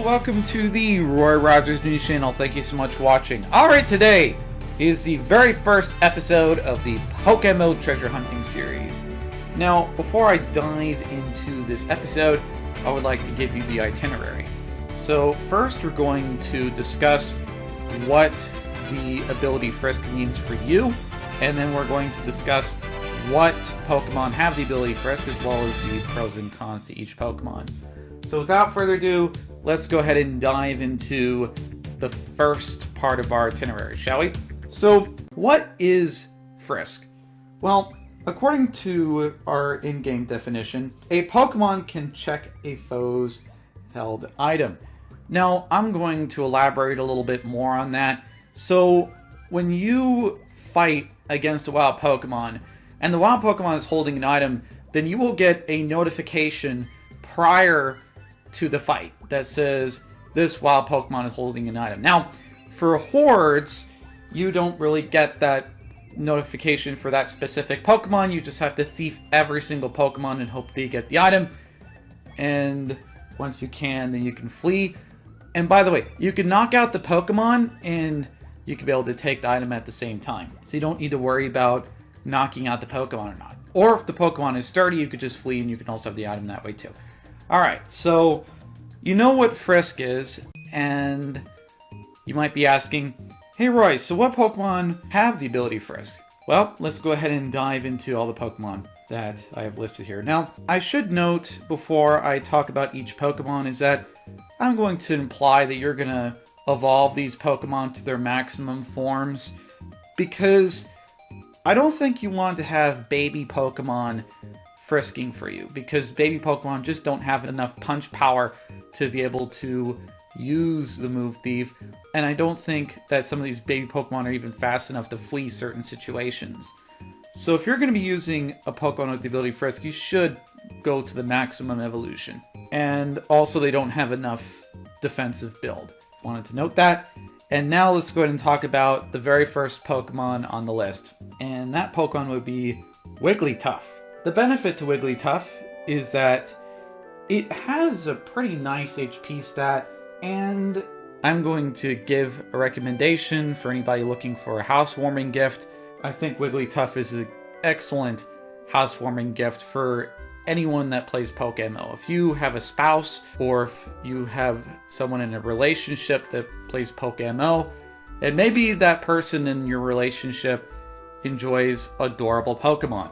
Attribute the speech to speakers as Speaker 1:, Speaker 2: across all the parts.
Speaker 1: welcome to the Roy Rogers News Channel. Thank you so much for watching. Alright, today is the very first episode of the PokeMMO treasure hunting series. Now, before I dive into this episode, I would like to give you the itinerary. So, first we're going to discuss what the ability Frisk means for you, and then we're going to discuss what Pokemon have the ability Frisk, as well as the pros and cons to each Pokemon. So without further ado, let's go ahead and dive into the first part of our itinerary, shall we? So, what is Frisk? Well, according to our in-game definition, a Pokemon can check a foe's held item. Now, I'm going to elaborate a little bit more on that. So, when you fight against a wild Pokemon, and the wild Pokemon is holding an item, then you will get a notification prior to the fight that says this wild Pokemon is holding an item. Now, for hordes, you don't really get that notification for that specific Pokemon. You just have to thief every single Pokemon and hope that you get the item. And once you can, then you can flee. And by the way, you can knock out the Pokemon and you can be able to take the item at the same time. So you don't need to worry about knocking out the Pokemon or not. Or if the Pokemon is sturdy, you could just flee and you can also have the item that way too. Alright, so you know what Frisk is, and you might be asking, hey Roy, so what Pokemon have the ability Frisk? Well, let's go ahead and dive into all the Pokemon that I have listed here. Now, I should note before I talk about each Pokemon is that I'm going to imply that you're going to evolve these Pokemon to their maximum forms, because I don't think you want to have baby Pokemon frisking for you, because baby Pokemon just don't have enough punch power to be able to use the move Thief, and I don't think that some of these baby Pokemon are even fast enough to flee certain situations. So if you're going to be using a Pokemon with the ability Frisk, you should go to the maximum evolution. And also they don't have enough defensive build. Wanted to note that. And now let's go ahead and talk about the very first Pokemon on the list. And that Pokemon would be Wigglytuff. The benefit to Wigglytuff is that it has a pretty nice HP stat, and I'm going to give a recommendation for anybody looking for a housewarming gift. I think Wigglytuff is an excellent housewarming gift for anyone that plays PokeMMO. If you have a spouse, or if you have someone in a relationship that plays PokeMMO, and maybe that person in your relationship enjoys adorable Pokemon.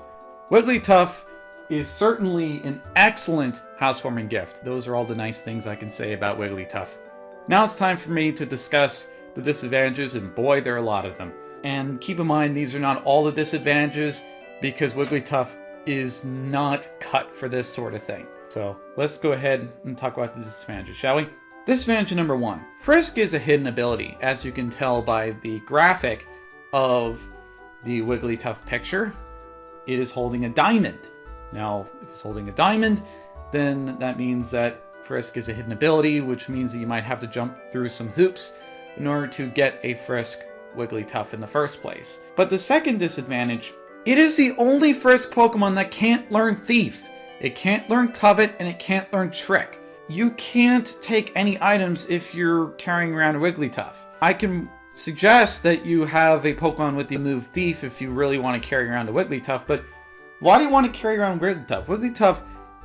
Speaker 1: Wigglytuff is certainly an excellent housewarming gift. Those are all the nice things I can say about Wigglytuff. Now it's time for me to discuss the disadvantages, and boy, there are a lot of them. And keep in mind, these are not all the disadvantages, because Wigglytuff is not cut for this sort of thing. So let's go ahead and talk about the disadvantages, shall we? Disadvantage number 1. Frisk is a hidden ability, as you can tell by the graphic of the Wigglytuff picture. It is holding a diamond. Now, if it's holding a diamond, then that means that Frisk is a hidden ability, which means that you might have to jump through some hoops in order to get a Frisk Wigglytuff in the first place. But the second disadvantage, it is the only Frisk Pokemon that can't learn Thief. It can't learn Covet, and it can't learn Trick. You can't take any items if you're carrying around a Wigglytuff. I can suggest that you have a Pokemon with the move Thief if you really want to carry around a Wigglytuff, but why do you want to carry around Wigglytuff? Wigglytuff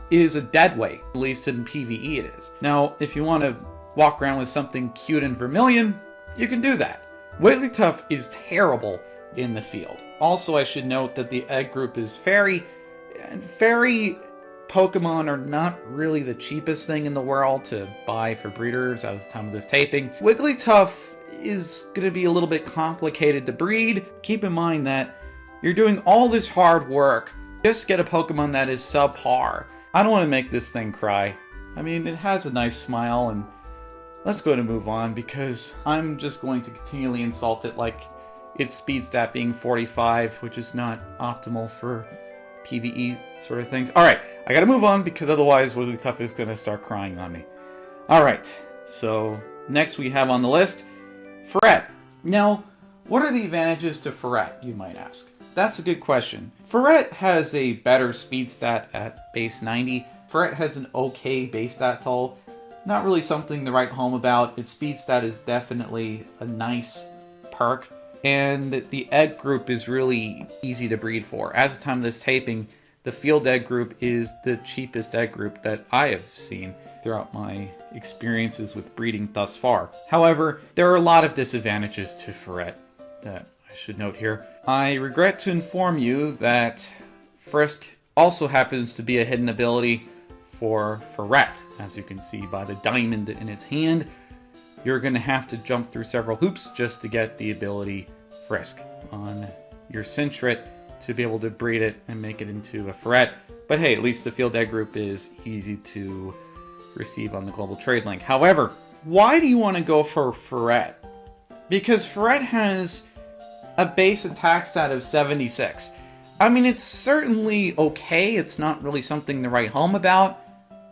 Speaker 1: is a dead weight, at least in PvE it is. Now, if you want to walk around with something cute and vermilion, you can do that. Wigglytuff is terrible in the field. Also, I should note that the egg group is Fairy, and Fairy Pokemon are not really the cheapest thing in the world to buy for breeders as of the time of this taping. Wigglytuff is going to be a little bit complicated to breed. Keep in mind that you're doing all this hard work just to get a Pokemon that is subpar. I don't want to make this thing cry. I mean, it has a nice smile, and let's go ahead and move on, because I'm just going to continually insult it like its speed stat being 45, which is not optimal for PvE sort of things. Alright, I gotta move on, because otherwise Wigglytuff is gonna start crying on me. Alright, so next we have on the list Furret. Now, what are the advantages to Furret, you might ask? That's a good question. Furret has a better speed stat at base 90. Furret has an okay base stat total. not really something to write home about. Its speed stat is definitely a nice perk, and the egg group is really easy to breed for. At the time of this taping, the field egg group is the cheapest egg group that I have seen throughout my experiences with breeding thus far. However, there are a lot of disadvantages to Furret that I should note here. I regret to inform you that Frisk also happens to be a hidden ability for Furret. As you can see by the diamond in its hand, you're going to have to jump through several hoops just to get the ability Frisk on your Cinctrit to be able to breed it and make it into a Furret. But hey, at least the field egg group is easy to receive on the global trade link. However, why do you want to go for Furret? Because Furret has a base attack stat of 76. I mean, it's certainly okay. It's not really something to write home about.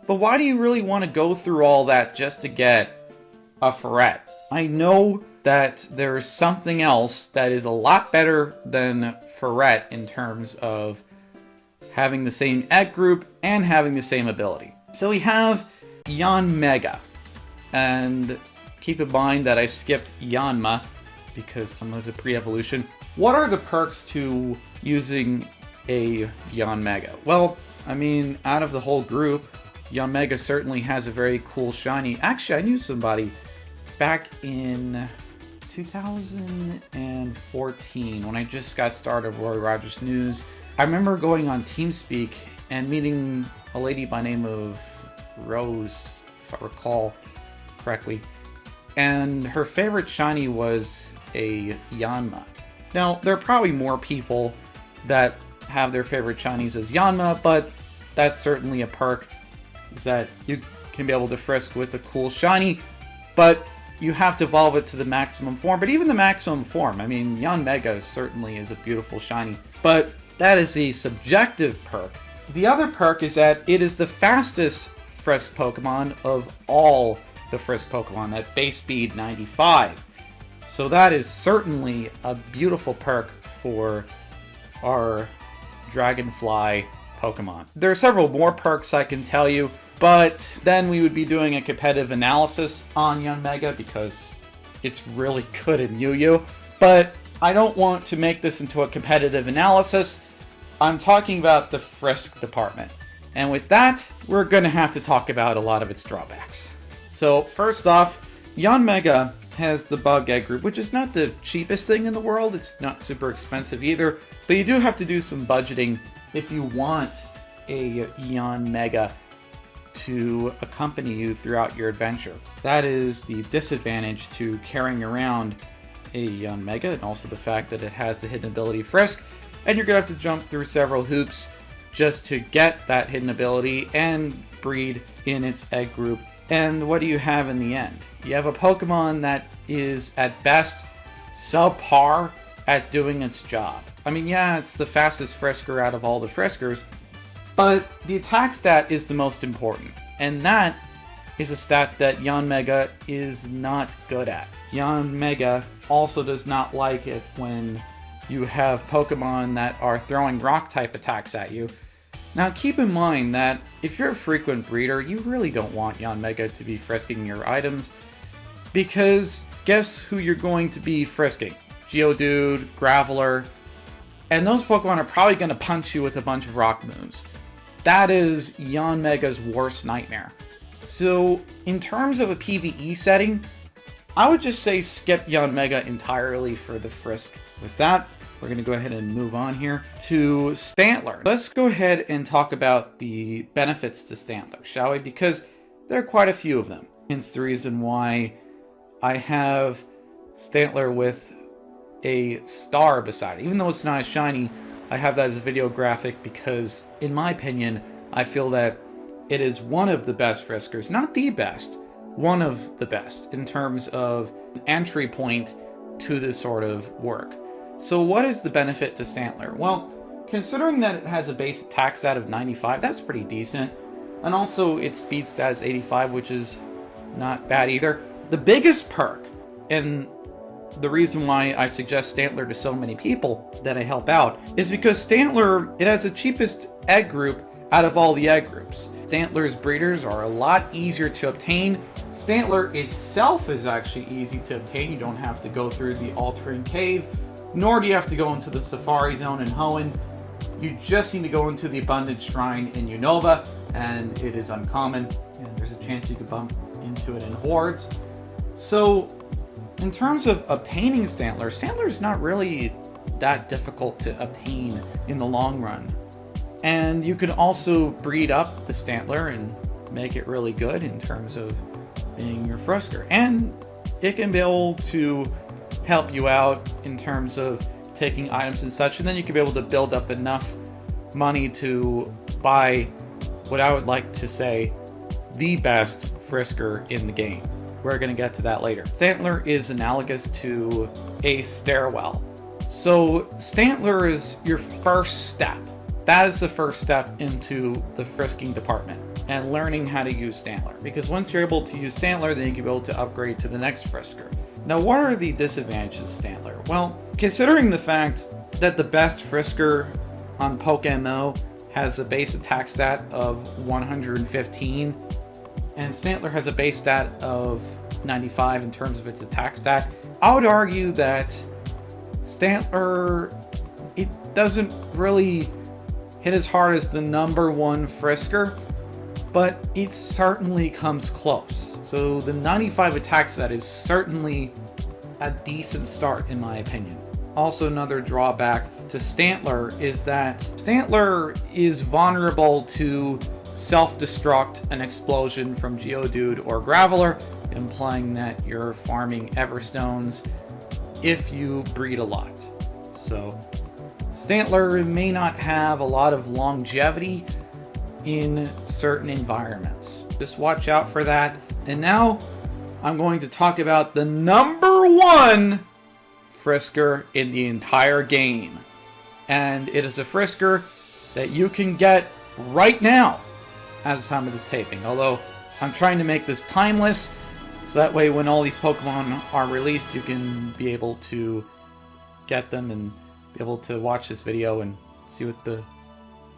Speaker 1: But why do you really want to go through all that just to get a Furret? I know that there's something else that is a lot better than Furret in terms of having the same egg group and having the same ability. So we have Yanmega. And keep in mind that I skipped Yanma because it was a pre-evolution. What are the perks to using a Yanmega? Well, I mean, out of the whole group, Yanmega certainly has a very cool shiny. Actually, I knew somebody back in 2014 when I just got started with Roy Rogers News. I remember going on TeamSpeak and meeting a lady by name of Rose, if I recall correctly, and her favorite shiny was a Yanma. Now, there are probably more people that have their favorite shinies as Yanma, but that's certainly a perk, is that you can be able to frisk with a cool shiny, but you have to evolve it to the maximum form. But even the maximum form, I mean, Yanmega certainly is a beautiful shiny, but that is a subjective perk. The other perk is that it is the fastest Frisk Pokemon of all the Frisk Pokemon at base speed 95. So that is certainly a beautiful perk for our Dragonfly Pokemon. There are several more perks I can tell you, but then we would be doing a competitive analysis on Yanmega because it's really good in Yu-Yu. But I don't want to make this into a competitive analysis. I'm talking about the Frisk department. And with that, we're going to have to talk about a lot of its drawbacks. So first off, Yanmega has the bug egg group, which is not the cheapest thing in the world. It's not super expensive either, but you do have to do some budgeting if you want a Yanmega to accompany you throughout your adventure. That is the disadvantage to carrying around a Yanmega, and also the fact that it has the hidden ability Frisk, and you're gonna have to jump through several hoops just to get that hidden ability and breed in its egg group. And what do you have in the end? You have a Pokemon that is, at best, subpar at doing its job. I mean, yeah, it's the fastest Frisker out of all the Friskers, but the attack stat is the most important. And that is a stat that Yanmega is not good at. Yanmega also does not like it when you have Pokemon that are throwing rock-type attacks at you. Now keep in mind that if you're a frequent breeder, you really don't want Yanmega to be frisking your items, because guess who you're going to be frisking? Geodude, Graveler, and those Pokemon are probably going to punch you with a bunch of rock moves. That is Yanmega's worst nightmare. So in terms of a PvE setting, I would just say skip Yanmega entirely for the Frisk. With that, we're going to go ahead and move on here to Stantler. Let's go ahead and talk about the benefits to Stantler, shall we? Because there are quite a few of them. Hence the reason why I have Stantler with a star beside it. Even though it's not as shiny, I have that as a video graphic because, in my opinion, I feel that it is one of the best Friskers. Not the best, one of the best in terms of entry point to this sort of work. So what is the benefit to Stantler? Well, considering that it has a base attack stat of 95, that's pretty decent. And also its speed stat is 85, which is not bad either. The biggest perk, and the reason why I suggest Stantler to so many people that I help out, is because Stantler, it has the cheapest egg group out of all the egg groups. Stantler's breeders are a lot easier to obtain. Stantler itself is actually easy to obtain. You don't have to go through the Altering Cave, nor do you have to go into the Safari Zone in Hoenn. You just need to go into the Abundant Shrine in Unova, and it is uncommon, and there's a chance you could bump into it in hordes. So, in terms of obtaining Stantler, Stantler is not really that difficult to obtain in the long run. And you can also breed up the Stantler and make it really good in terms of being your Frisker. And it can be able to help you out in terms of taking items and such, and then you can be able to build up enough money to buy what I would like to say the best Frisker in the game. We're going to get to that later. Stantler is analogous to a stairwell. So Stantler is your first step. That is the first step into the frisking department and learning how to use Stantler. Because once you're able to use Stantler, then you can be able to upgrade to the next Frisker. Now, what are the disadvantages of Stantler? Well, considering the fact that the best Frisker on PokeMMO has a base attack stat of 115, and Stantler has a base stat of 95 in terms of its attack stat, I would argue that Stantler, it doesn't really hit as hard as the #1 Frisker, but it certainly comes close. So the 95 attack stat is certainly a decent start in my opinion. Also, another drawback to Stantler is that Stantler is vulnerable to self-destruct an explosion from Geodude or Graveler, implying that you're farming Everstones if you breed a lot. So Stantler may not have a lot of longevity in certain environments. Just watch out for that. And now I'm going to talk about the #1 Frisker in the entire game. And it is a Frisker that you can get right now as the time of this taping. Although I'm trying to make this timeless, so that way when all these Pokemon are released, you can be able to get them and be able to watch this video and see what the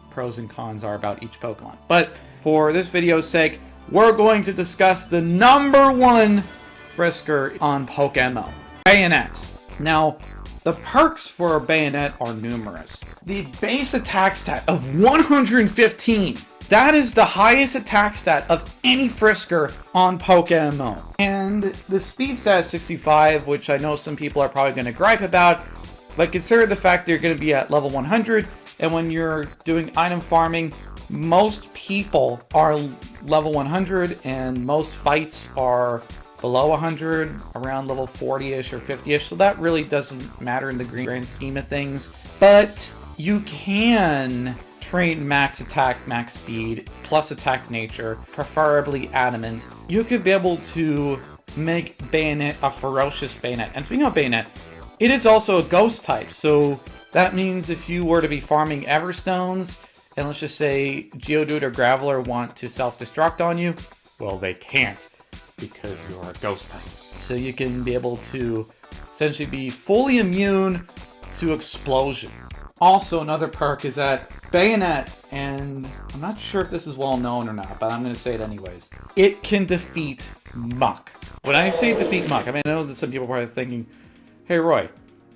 Speaker 1: pros and cons are about each Pokemon. But for this video's sake, we're going to discuss the #1 Frisker on PokeMMO, Banette. Now, the perks for Banette are numerous. The base attack stat of 115. That is the highest attack stat of any Frisker on PokeMMO. And the speed stat is 65, which I know some people are probably going to gripe about, but consider the fact that you're going to be at level 100, and when you're doing item farming, most people are level 100, and most fights are below 100, around level 40-ish or 50-ish, so that really doesn't matter in the grand scheme of things. But you can train max attack, max speed, plus attack nature, preferably adamant. You could be able to make Banette a ferocious Banette. And speaking of Banette, it is also a ghost type, so that means if you were to be farming Everstones, and let's just say Geodude or Graveler want to self-destruct on you, well, they can't, because you're a ghost type. So you can be able to essentially be fully immune to explosion. Also, another perk is that Banette, and I'm not sure if this is well known or not, but I'm going to say it anyways, it can defeat Muck. When I say defeat Muck, I mean, I know that some people are probably thinking, hey Roy,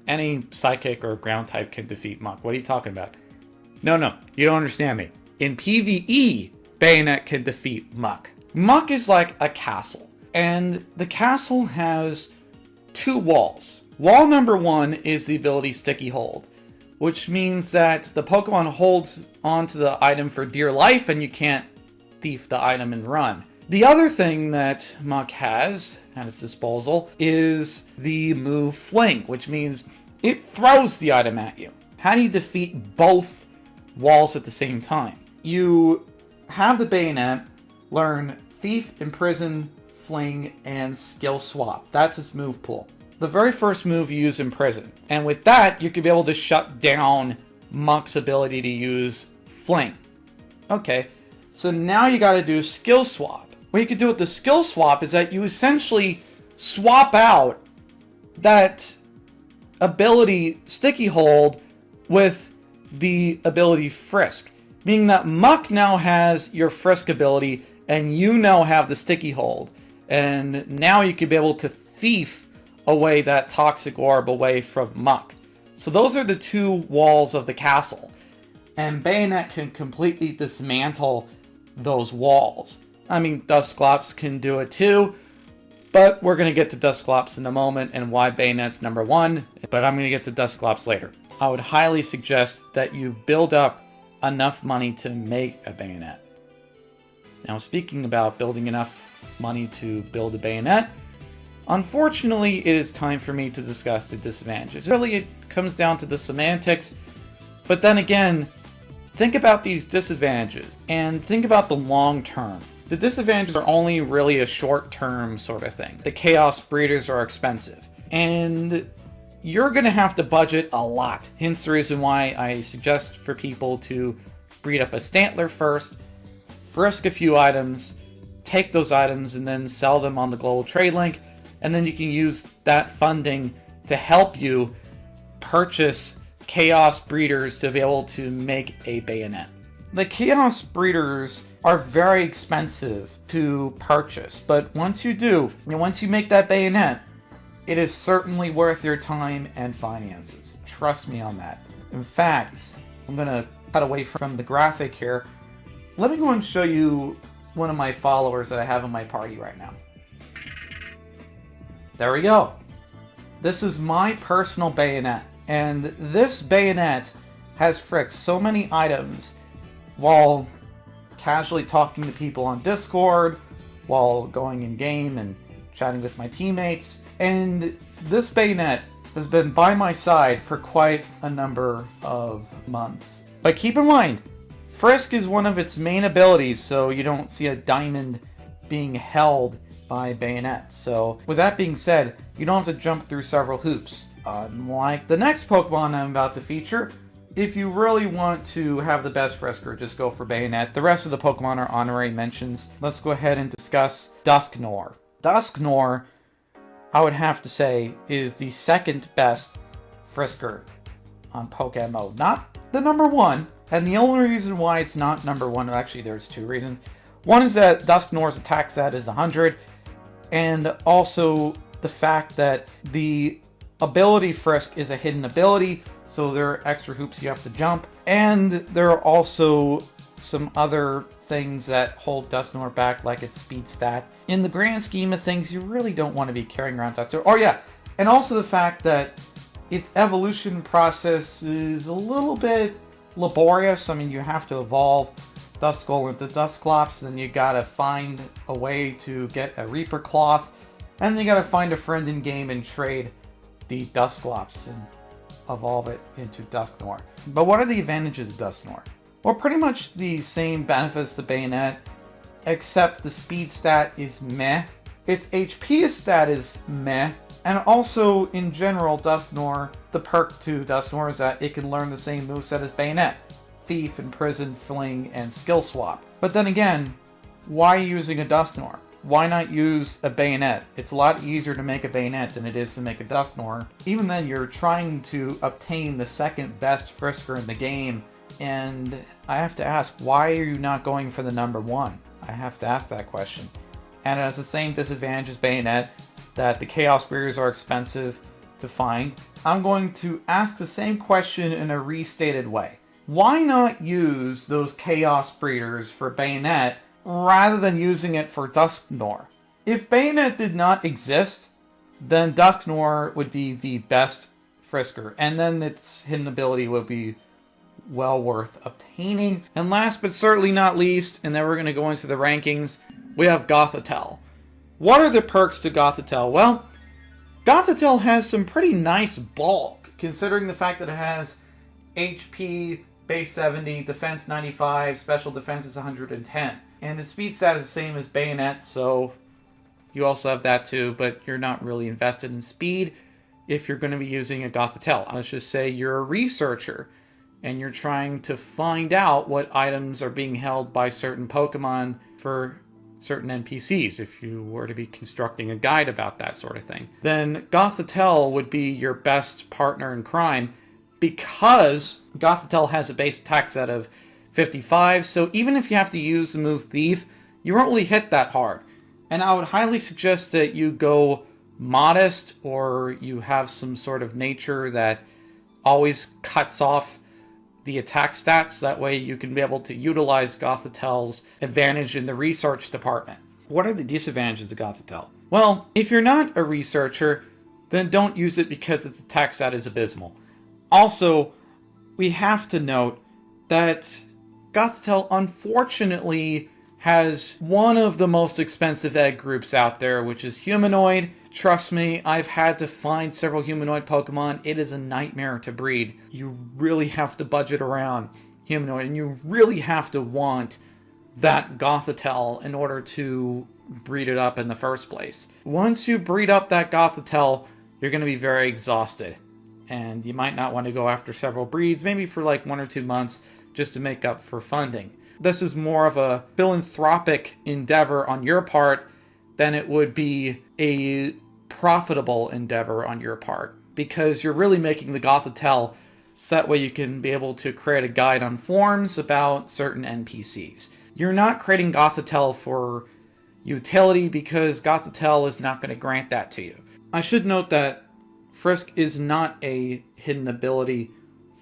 Speaker 1: any Psychic or Ground type can defeat Muck. What are you talking about? No, you don't understand me. In PvE, Banette can defeat Muck. Muck is like a castle, and the castle has 2 walls. Wall #1 is the ability Sticky Hold, which means that the Pokemon holds onto the item for dear life and you can't thief the item and run. The other thing that Muck has at its disposal is the move Fling, which means it throws the item at you. How do you defeat both walls at the same time? You have the Banette learn Thief, Imprison, Fling, and Skill Swap. That's its move pool. The very first move you use Imprison, and with that you can be able to shut down Muck's ability to use Fling. Okay, so now you gotta do Skill Swap. What you can do with the Skill Swap is that you essentially swap out that ability Sticky Hold with the ability Frisk. Meaning that Muck now has your Frisk ability, and you now have the Sticky Hold. And now you could be able to thief away that Toxic Orb away from Muck. So those are the two walls of the castle. And Banette can completely dismantle those walls. I mean, Dusknoir can do it too, but we're going to get to Dusknoir in a moment and why Banette's number one, but I'm going to get to Dusknoir later. I would highly suggest that you build up enough money to make a Banette. Now, speaking about building enough money to build a Banette, unfortunately, it is time for me to discuss the disadvantages. Really, it comes down to the semantics, but then again, think about these disadvantages and think about the long term. The disadvantages are only really a short-term sort of thing. The Chaos Breeders are expensive, and you're going to have to budget a lot. Hence the reason why I suggest for people to breed up a Stantler first, frisk a few items, take those items, and then sell them on the Global Trade Link, and then you can use that funding to help you purchase Chaos Breeders to be able to make a Banette. The Chaos Breeders are very expensive to purchase, but once you do, and once you make that Banette, it is certainly worth your time and finances. Trust me on that. In fact, I'm going to cut away from the graphic here. Let me go and show you one of my followers that I have in my party right now. There we go. This is my personal Banette. And this Banette has frisked so many items while casually talking to people on Discord, while going in game and chatting with my teammates. And this Banette has been by my side for quite a number of months. But keep in mind, Frisk is one of its main abilities, so you don't see a diamond being held by Banette. So with that being said, you don't have to jump through several hoops. Unlike the next Pokemon I'm about to feature, if you really want to have the best Frisker, just go for Banette. The rest of the Pokemon are honorary mentions. Let's go ahead and discuss Dusknoir. Dusknoir, I would have to say, is the second best Frisker on PokeMMO. Not the number one, and the only reason why it's not number one, actually there's two reasons. One is that Dusknoir's attack stat is 100, and also the fact that the ability Frisk is a hidden ability, so there are extra hoops you have to jump, and there are also some other things that hold Dusknoir back, like its speed stat. In the grand scheme of things, you really don't want to be carrying around Dusknoir. Oh yeah, and also the fact that its evolution process is a little bit laborious. I mean, you have to evolve Duskull into Dusknoir, then you gotta find a way to get a Reaper Cloth, and then you gotta find a friend in game and trade the Dusknoir and evolve it into Dusknoir. But what are the advantages of Dusknoir? Well, pretty much the same benefits to Banette, except the speed stat is meh. Its HP stat is meh. And also, in general, Dusknoir, the perk to Dusknoir is that it can learn the same moveset as Banette. Thief, Imprison, Fling, and Skill Swap. But then again, why using a Dusknoir? Why not use a Banette? It's a lot easier to make a Banette than it is to make a Dusknoir. Even then, you're trying to obtain the second best Frisker in the game, and I have to ask, why are you not going for the number one? I have to ask that question. And it has the same disadvantage as Banette, that the Chaos Breeders are expensive to find. I'm going to ask the same question in a restated way. Why not use those Chaos Breeders for Banette rather than using it for Dusknoir? If Banette did not exist, then Dusknoir would be the best Frisker, and then its hidden ability would be well worth obtaining. And last but certainly not least, and then we're going to go into the rankings, we have Gothitelle. What are the perks to Gothitelle? Well, Gothitelle has some pretty nice bulk, considering the fact that it has HP base 70, defense 95, special defense is 110. And its speed stat is the same as Banette, so you also have that too, but you're not really invested in speed if you're going to be using a Gothitelle. Let's just say you're a researcher, and you're trying to find out what items are being held by certain Pokemon for certain NPCs, if you were to be constructing a guide about that sort of thing. Then Gothitelle would be your best partner in crime, because Gothitelle has a base attack set of 55, so even if you have to use the move Thief, you won't really hit that hard. And I would highly suggest that you go Modest, or you have some sort of nature that always cuts off the attack stats. That way you can be able to utilize Gothitelle's advantage in the research department. What are the disadvantages of Gothitelle? Well, if you're not a researcher, then don't use it because its attack stat is abysmal. Also, we have to note that Gothitelle unfortunately has one of the most expensive egg groups out there, which is humanoid. Trust me, I've had to find several humanoid Pokemon. It is a nightmare to breed. You really have to budget around humanoid, and you really have to want that Gothitelle in order to breed it up in the first place. Once you breed up that Gothitelle, you're going to be very exhausted, and you might not want to go after several breeds, maybe for like 1 or 2 months, just to make up for funding. This is more of a philanthropic endeavor on your part than it would be a profitable endeavor on your part, because you're really making the Gothitelle so that way you can be able to create a guide on forums about certain NPCs. You're not creating Gothitelle for utility, because Gothitelle is not going to grant that to you. I should note that Frisk is not a hidden ability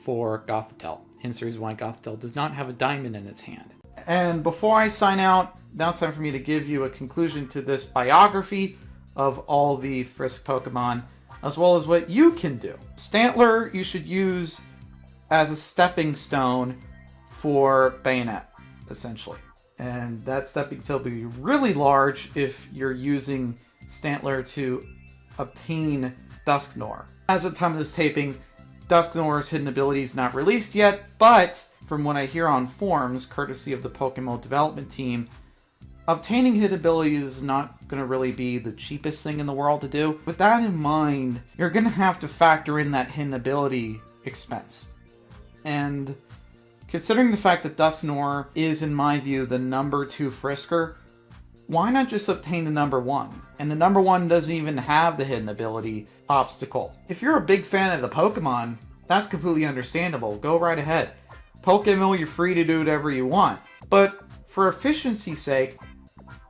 Speaker 1: for Gothitelle. Hence the reason why Gothitelle does not have a diamond in its hand. And before I sign out, now it's time for me to give you a conclusion to this biography of all the Frisk Pokemon, as well as what you can do. Stantler you should use as a stepping stone for Banette, essentially. And that stepping stone will be really large if you're using Stantler to obtain Dusknoir. As of the time of this taping, Dusknoir's hidden ability is not released yet, but from what I hear on forums, courtesy of the PokeMMO development team, obtaining hidden abilities is not going to really be the cheapest thing in the world to do. With that in mind, you're going to have to factor in that hidden ability expense. And considering the fact that Dusknoir is, in my view, the number 2 Frisker, why not just obtain the number 1? And the number 1 doesn't even have the hidden ability obstacle. If you're a big fan of the Pokemon, that's completely understandable. Go right ahead. PokeMMO, you're free to do whatever you want. But for efficiency's sake,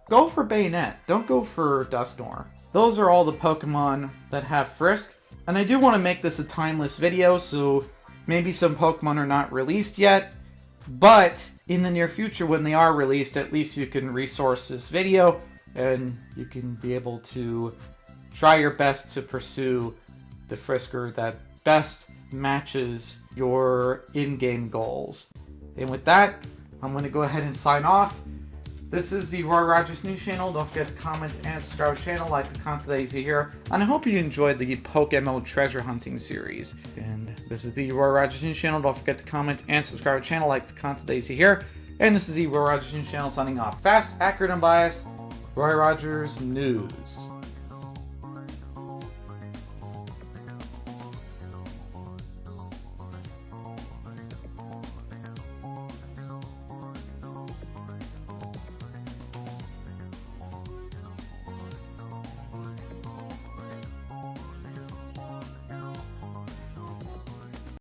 Speaker 1: go for Banette. Don't go for Dusknoir. Those are all the Pokemon that have Frisk. And I do want to make this a timeless video, so maybe some Pokemon are not released yet. But in the near future, when they are released, at least you can resource this video and you can be able to try your best to pursue the Frisker that best matches your in-game goals. And with that, I'm going to go ahead and sign off. This is the Roy Rogers News Channel. Don't forget to comment and subscribe to the channel, like the content that you see here. And I hope you enjoyed the PokeMMO treasure hunting series. And this is the Roy Rogers News Channel. Don't forget to comment and subscribe to the channel, like the content that you see here. And this is the Roy Rogers News Channel signing off. Fast, accurate, unbiased, Roy Rogers News.